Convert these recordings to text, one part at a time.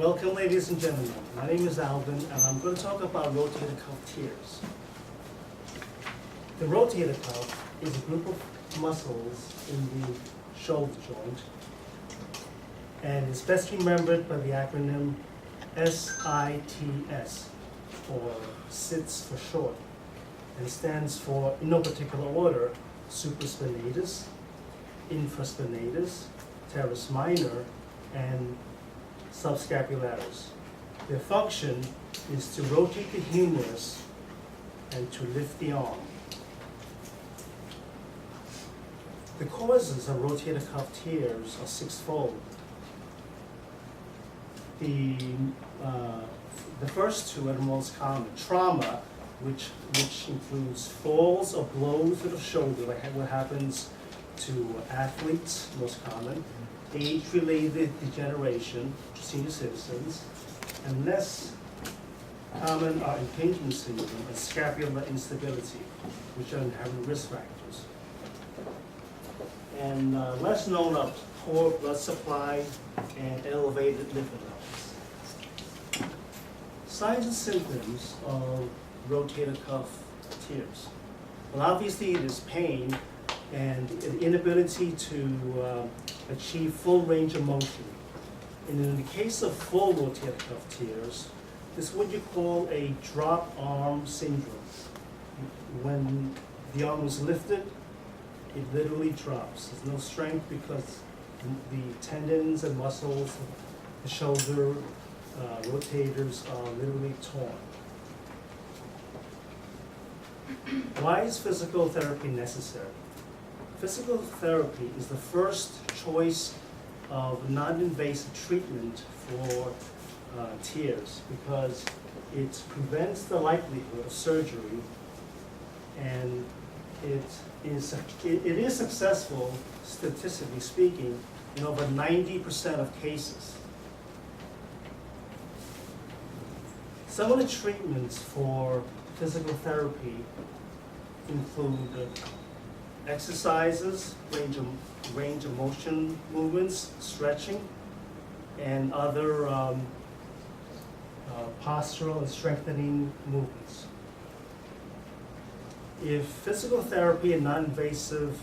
Welcome, ladies and gentlemen. My name is Alvin, and I'm going to talk about rotator cuff tears. The rotator cuff is a group of muscles in the shoulder joint, and it's best remembered by the acronym SITS, or SITS for short, and stands for, in no particular order, supraspinatus, infraspinatus, teres minor, and subscapularis. Their function is to rotate the humerus and to lift the arm. The causes of rotator cuff tears are sixfold. The first two are the most common. Trauma, which includes falls or blows to the shoulder, like what happens to athletes, most common. Age-related degeneration to senior citizens, and less common are impingement syndrome and scapular instability, which are inherent risk factors. And less known are poor blood supply and elevated lipid levels. Signs and symptoms of rotator cuff tears. Well, obviously it is pain and an inability to achieve full range of motion. And in the case of full rotator cuff tears, this is what you call a drop arm syndrome. When the arm is lifted, it literally drops. There's no strength because the tendons and muscles of the shoulder rotators are literally torn. Why is physical therapy necessary? Physical therapy is the first choice of non-invasive treatment for tears because it prevents the likelihood of surgery, and it is successful, statistically speaking, in over 90% of cases. Some of the treatments for physical therapy include exercises, range of motion movements, stretching, and other postural and strengthening movements. If physical therapy and non-invasive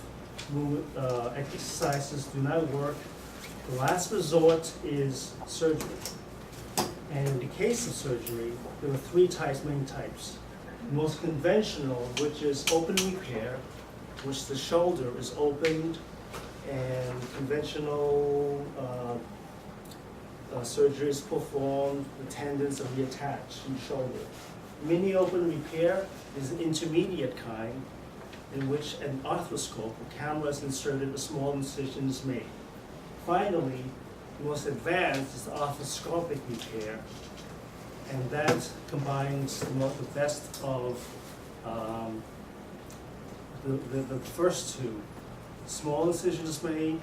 exercises do not work, the last resort is surgery. And in the case of surgery, there are three main types. The most conventional, which is open repair, which the shoulder is opened, and conventional surgery is performed, the tendons are reattached in the shoulder. Mini open repair is an intermediate kind in which an arthroscope, a camera is inserted, a small incision is made. Finally, the most advanced is the arthroscopic repair, and that combines the best of the first two. Small incisions made,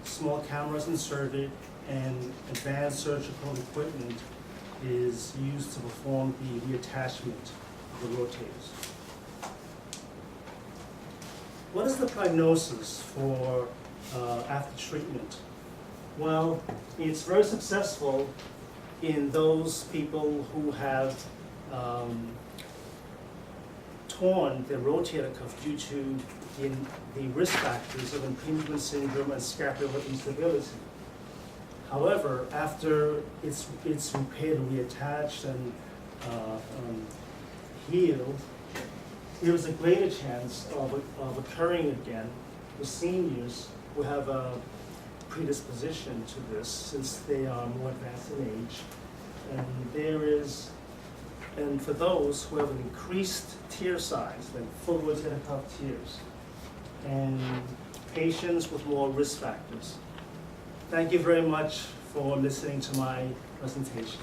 small cameras inserted, and advanced surgical equipment is used to perform the reattachment of the rotators. What is the prognosis for after treatment? Well, it's very successful in those people who have torn their rotator cuff due to the risk factors of impingement syndrome and scapular instability. However, after it's repaired and reattached and healed, there's a greater chance of occurring again with seniors who have a predisposition to this since they are more advanced in age. And for those who have an increased tear size, like full rotator cuff tears, and patients with more risk factors. Thank you very much for listening to my presentation.